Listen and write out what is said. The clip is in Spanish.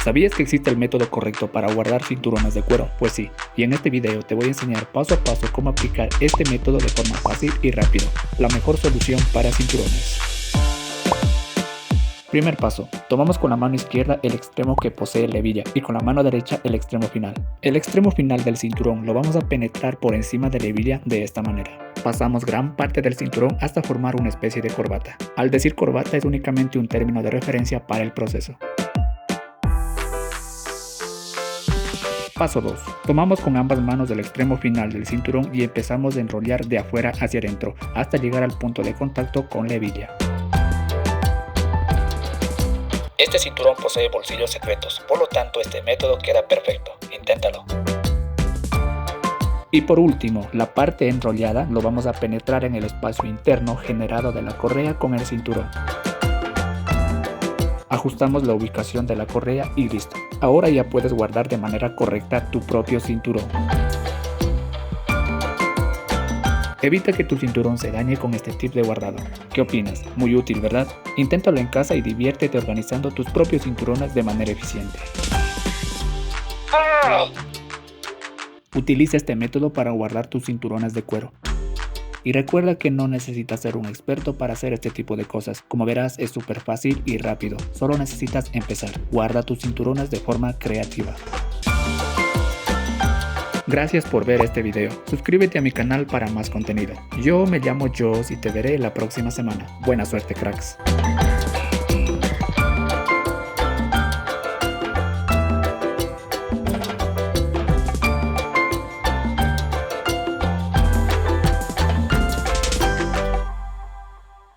¿Sabías que existe el método correcto para guardar cinturones de cuero? Pues sí, y en este video te voy a enseñar paso a paso cómo aplicar este método de forma fácil y rápido, la mejor solución para cinturones. Primer paso, tomamos con la mano izquierda el extremo que posee la hebilla y con la mano derecha el extremo final. El extremo final del cinturón lo vamos a penetrar por encima de la hebilla de esta manera. Pasamos gran parte del cinturón hasta formar una especie de corbata. Al decir corbata es únicamente un término de referencia para el proceso. Paso 2. Tomamos con ambas manos el extremo final del cinturón y empezamos a enrollar de afuera hacia adentro hasta llegar al punto de contacto con la hebilla. Este cinturón posee bolsillos secretos, por lo tanto este método queda perfecto. Inténtalo. Y por último, la parte enrollada lo vamos a penetrar en el espacio interno generado de la correa con el cinturón. Ajustamos la ubicación de la correa y listo. Ahora ya puedes guardar de manera correcta tu propio cinturón. Evita que tu cinturón se dañe con este tip de guardado. ¿Qué opinas? Muy útil, ¿verdad? Inténtalo en casa y diviértete organizando tus propios cinturones de manera eficiente. Utiliza este método para guardar tus cinturones de cuero. Y recuerda que no necesitas ser un experto para hacer este tipo de cosas. Como verás, es súper fácil y rápido. Solo necesitas empezar. Guarda tus cinturones de forma creativa. Gracias por ver este video. Suscríbete a mi canal para más contenido. Yo me llamo Joss y te veré la próxima semana. Buena suerte, cracks.